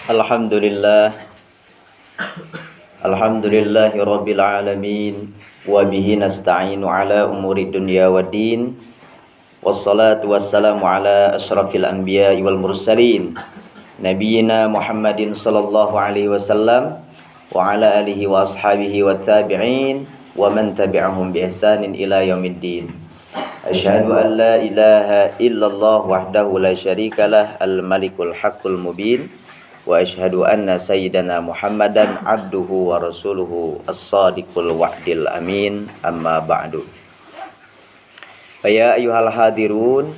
Alhamdulillah, alhamdulillahi rabbil alamin, wa bihi nasta'inu ala umuri dunya waddin, wassalatu wassalamu ala asyrafil anbiya'i wal mursalin, nabiyina Muhammadin sallallahu alaihi wasallam, wa ala alihi wa ashabihi wa tabi'in, wa man tabi'ahum bi ihsanin ila yaumiddin. Asyhadu an la ilaha illallah wahdahu la syarikalah al-malikul haqqul mubin. Wa asyhadu anna sayyidana Muhammadan abduhu wa rasuluhu as-sadiqul wa'dil amin, amma ba'du. Ya ayyuhal hadirun,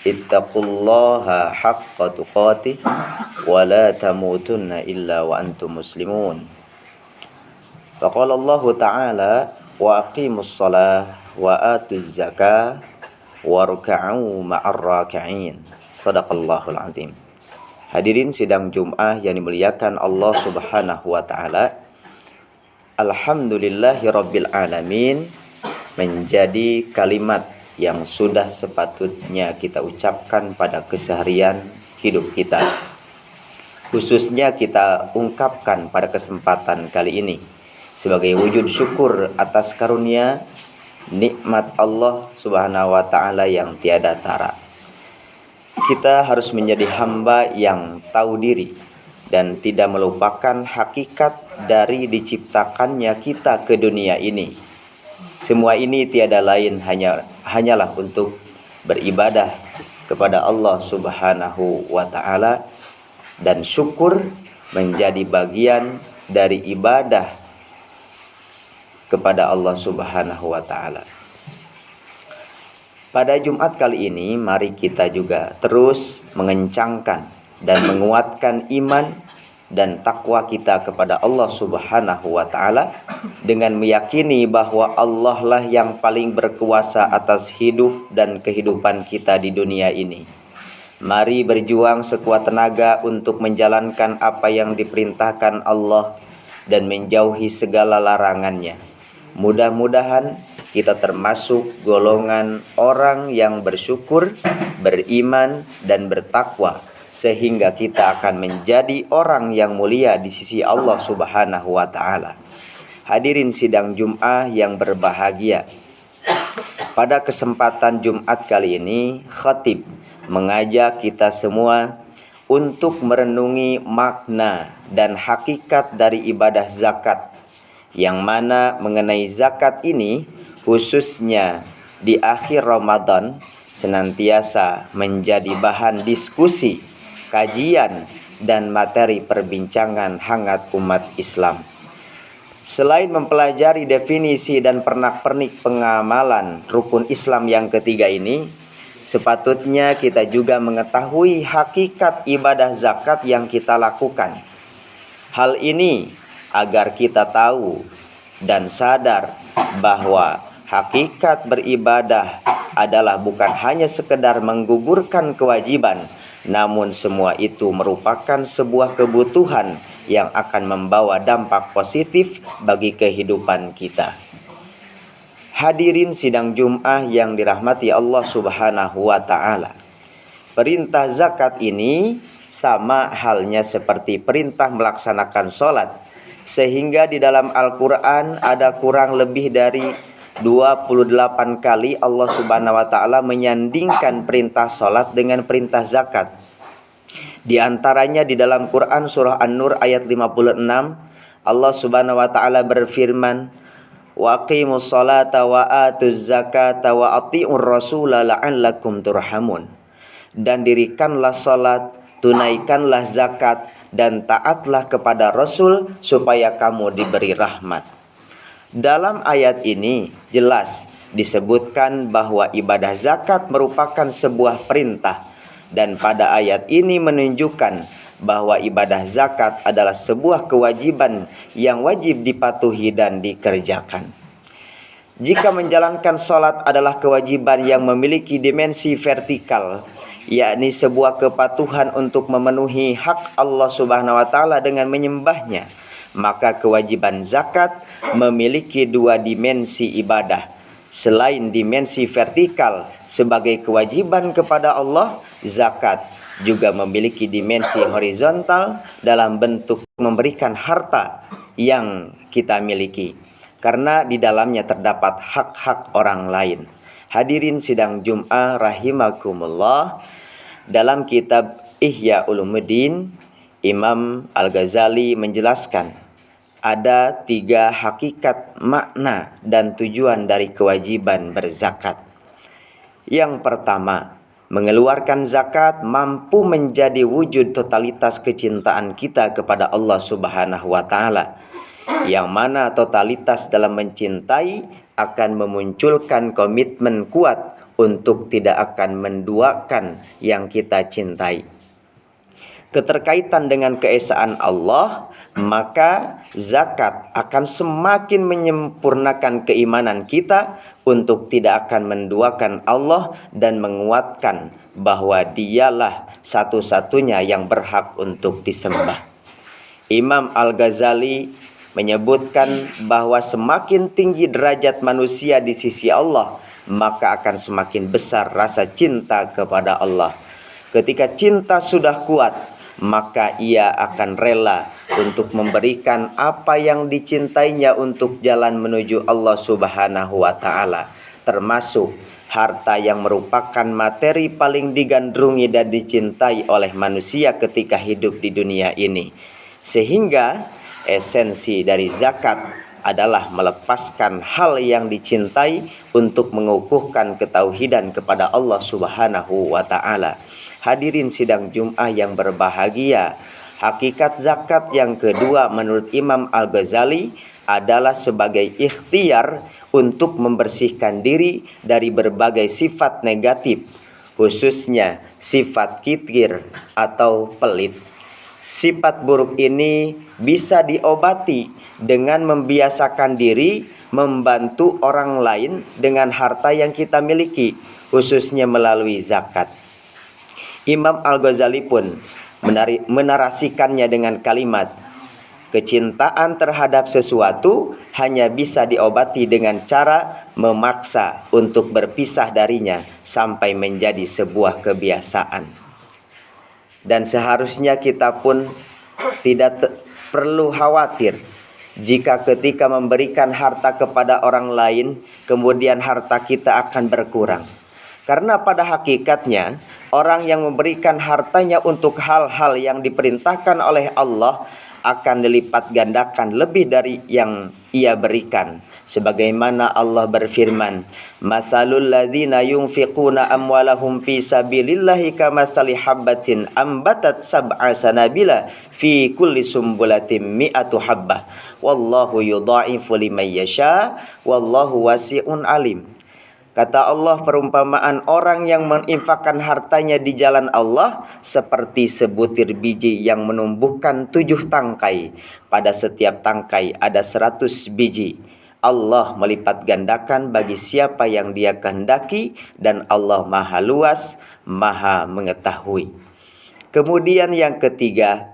ittaqullaha haqqa tuqatih wa la tamutunna illa wa antum muslimun. Faqala Allah ta'ala wa aqimus shalah wa atuz zakah wa ruk'u ma'ar raki'in. Shadaqallahul azim. Hadirin sidang Jum'ah yang dimuliakan Allah Subhanahu wa taala. Alhamdulillahi rabbil alamin menjadi kalimat yang sudah sepatutnya kita ucapkan pada keseharian hidup kita. Khususnya kita ungkapkan pada kesempatan kali ini sebagai wujud syukur atas karunia nikmat Allah Subhanahu wa taala yang tiada tara. Kita harus menjadi hamba yang tahu diri dan tidak melupakan hakikat dari diciptakannya kita ke dunia ini. Semua ini tiada lain hanyalah untuk beribadah kepada Allah Subhanahu wa taala, dan syukur menjadi bagian dari ibadah kepada Allah Subhanahu wa taala. Pada Jumat kali ini, mari kita juga terus mengencangkan dan menguatkan iman dan takwa kita kepada Allah Subhanahu wa taala dengan meyakini bahwa Allah lah yang paling berkuasa atas hidup dan kehidupan kita di dunia ini. Mari berjuang sekuat tenaga untuk menjalankan apa yang diperintahkan Allah dan menjauhi segala larangannya. Mudah-mudahan kita termasuk golongan orang yang bersyukur, beriman, dan bertakwa, sehingga kita akan menjadi orang yang mulia di sisi Allah Subhanahu wa taala. Hadirin sidang Jum'ah yang berbahagia, pada kesempatan Jumat kali ini khatib mengajak kita semua untuk merenungi makna dan hakikat dari ibadah zakat, yang mana mengenai zakat ini khususnya di akhir Ramadan senantiasa menjadi bahan diskusi, kajian, dan materi perbincangan hangat umat Islam. Selain mempelajari definisi dan pernak-pernik pengamalan rukun Islam yang ketiga ini, sepatutnya kita juga mengetahui hakikat ibadah zakat yang kita lakukan. Hal ini agar kita tahu dan sadar bahwa hakikat beribadah adalah bukan hanya sekedar menggugurkan kewajiban, namun semua itu merupakan sebuah kebutuhan yang akan membawa dampak positif bagi kehidupan kita. Hadirin sidang Jum'ah yang dirahmati Allah Subhanahu wa taala. Perintah zakat ini sama halnya seperti perintah melaksanakan sholat, sehingga di dalam Al-Quran ada kurang lebih dari 28 kali Allah Subhanahu wa taala menyandingkan perintah salat dengan perintah zakat. Di antaranya di dalam Quran surah An-Nur ayat 56, Allah Subhanahu wa taala berfirman, "Wa aqimus salata wa atuz zakata wa athi'ur rasula la'allakum turhamun." Dan dirikanlah salat, tunaikanlah zakat, dan taatlah kepada Rasul supaya kamu diberi rahmat. Dalam ayat ini jelas disebutkan bahwa ibadah zakat merupakan sebuah perintah, dan pada ayat ini menunjukkan bahwa ibadah zakat adalah sebuah kewajiban yang wajib dipatuhi dan dikerjakan. Jika menjalankan sholat adalah kewajiban yang memiliki dimensi vertikal, yakni sebuah kepatuhan untuk memenuhi hak Allah Subhanahu wa taala dengan menyembahnya, maka kewajiban zakat memiliki dua dimensi ibadah. Selain dimensi vertikal sebagai kewajiban kepada Allah, zakat juga memiliki dimensi horizontal dalam bentuk memberikan harta yang kita miliki, karena di dalamnya terdapat hak-hak orang lain. Hadirin sidang Jum'ah rahimakumullah, dalam kitab Ihya Ulumuddin, Imam Al-Ghazali menjelaskan ada 3 hakikat, makna, dan tujuan dari kewajiban berzakat. Yang pertama, mengeluarkan zakat mampu menjadi wujud totalitas kecintaan kita kepada Allah Subhanahu wa taala, yang mana totalitas dalam mencintai akan memunculkan komitmen kuat untuk tidak akan menduakan yang kita cintai. Keterkaitan dengan keesaan Allah, maka zakat akan semakin menyempurnakan keimanan kita untuk tidak akan menduakan Allah dan menguatkan bahwa Dialah satu-satunya yang berhak untuk disembah. Imam Al-Ghazali menyebutkan bahwa semakin tinggi derajat manusia di sisi Allah, maka akan semakin besar rasa cinta kepada Allah. Ketika cinta sudah kuat, maka ia akan rela untuk memberikan apa yang dicintainya untuk jalan menuju Allah Subhanahu wa taala, termasuk harta yang merupakan materi paling digandrungi dan dicintai oleh manusia ketika hidup di dunia ini. Sehingga esensi dari zakat adalah melepaskan hal yang dicintai untuk mengukuhkan ketauhidan kepada Allah Subhanahu wa taala. Hadirin sidang Jum'ah yang berbahagia, hakikat zakat yang kedua menurut Imam Al-Ghazali adalah sebagai ikhtiar untuk membersihkan diri dari berbagai sifat negatif, khususnya sifat kitir atau pelit. Sifat buruk ini bisa diobati dengan membiasakan diri membantu orang lain dengan harta yang kita miliki, khususnya melalui zakat. Imam Al-Ghazali pun menarasikannya dengan kalimat, kecintaan terhadap sesuatu hanya bisa diobati dengan cara memaksa untuk berpisah darinya sampai menjadi sebuah kebiasaan. Dan seharusnya kita pun tidak perlu khawatir jika ketika memberikan harta kepada orang lain, kemudian harta kita akan berkurang. Karena pada hakikatnya, orang yang memberikan hartanya untuk hal-hal yang diperintahkan oleh Allah akan dilipat gandakan lebih dari yang ia berikan. Sebagaimana Allah berfirman, "Masalul ladzina yunfiquna amwalahum fi sabilillahi kamasali habbatin ambatat sab'a sanabila fi kulli sumbulatin mi'atu habbah. Wallahu yudha'ifu liman yasha, wallahu wasi'un alim." Kata Allah, perumpamaan orang yang menginfakkan hartanya di jalan Allah seperti sebutir biji yang menumbuhkan 7 tangkai. Pada setiap tangkai ada 100 biji. Allah melipat gandakan bagi siapa yang Dia kehendaki, dan Allah Maha luas, Maha mengetahui. Kemudian yang ketiga,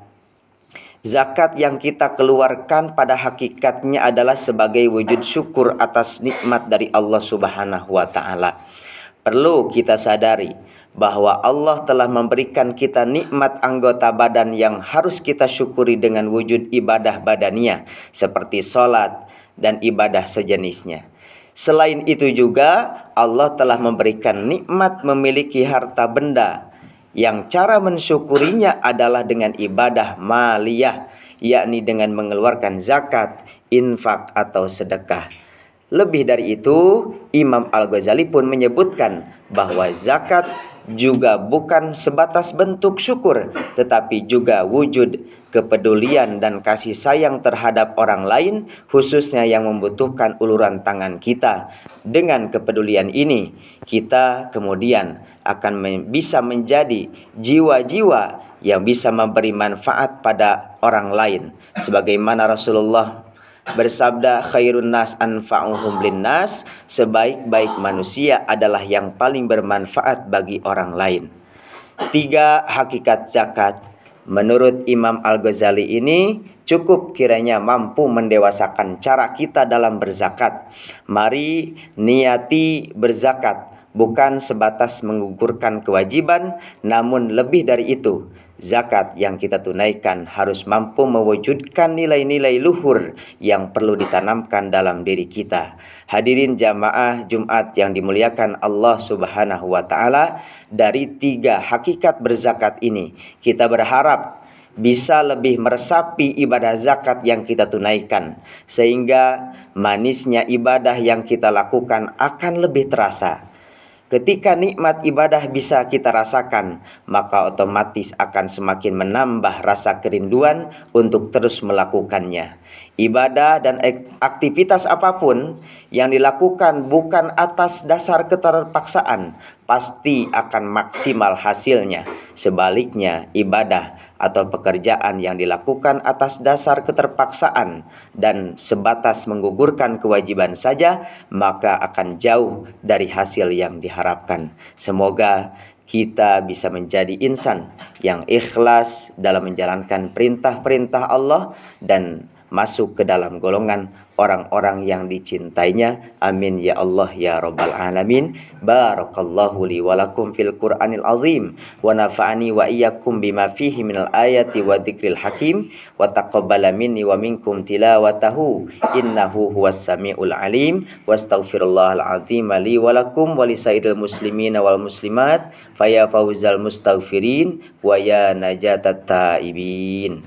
zakat yang kita keluarkan pada hakikatnya adalah sebagai wujud syukur atas nikmat dari Allah Subhanahu wa taala. Perlu kita sadari bahwa Allah telah memberikan kita nikmat anggota badan yang harus kita syukuri dengan wujud ibadah badaniah seperti sholat dan ibadah sejenisnya. Selain itu juga Allah telah memberikan nikmat memiliki harta benda yang cara mensyukurinya adalah dengan ibadah maliyah, yakni dengan mengeluarkan zakat, infak atau sedekah. Lebih dari itu, Imam Al-Ghazali pun menyebutkan bahwa zakat juga bukan sebatas bentuk syukur, tetapi juga wujud kepedulian dan kasih sayang terhadap orang lain, khususnya yang membutuhkan uluran tangan kita. Dengan kepedulian ini, kita kemudian akan bisa menjadi jiwa-jiwa yang bisa memberi manfaat pada orang lain. Sebagaimana Rasulullah bersabda, khairun nas anfa'uhum linnas, sebaik-baik manusia adalah yang paling bermanfaat bagi orang lain. 3 hakikat zakat menurut Imam Al-Ghazali ini cukup kiranya mampu mendewasakan cara kita dalam berzakat. Mari niati berzakat bukan sebatas menggugurkan kewajiban, namun lebih dari itu, zakat yang kita tunaikan harus mampu mewujudkan nilai-nilai luhur yang perlu ditanamkan dalam diri kita. Hadirin jamaah Jumat yang dimuliakan Allah Subhanahu wa taala, dari 3 hakikat berzakat ini kita berharap bisa lebih meresapi ibadah zakat yang kita tunaikan, sehingga manisnya ibadah yang kita lakukan akan lebih terasa. Ketika nikmat ibadah bisa kita rasakan, maka otomatis akan semakin menambah rasa kerinduan untuk terus melakukannya. Ibadah dan aktivitas apapun yang dilakukan bukan atas dasar keterpaksaan, pasti akan maksimal hasilnya. Sebaliknya, ibadah atau pekerjaan yang dilakukan atas dasar keterpaksaan dan sebatas menggugurkan kewajiban saja, maka akan jauh dari hasil yang diharapkan. Semoga kita bisa menjadi insan yang ikhlas dalam menjalankan perintah-perintah Allah dan masuk ke dalam golongan orang-orang yang dicintainya. Amin ya Allah ya rabbal alamin. Barakallahu li wa lakum fil Qur'anil azim wa nafa'ani wa iyyakum bima fihi minal ayati wa dzikril hakim wa taqabbala minni wa minkum tilawatahu innahu huwas samiul alim. Wastaghfirullahal azim li wa lakum wa lisairil muslimina wal muslimat fa ya fauzal mustaghfirin wa ya najatat taibin.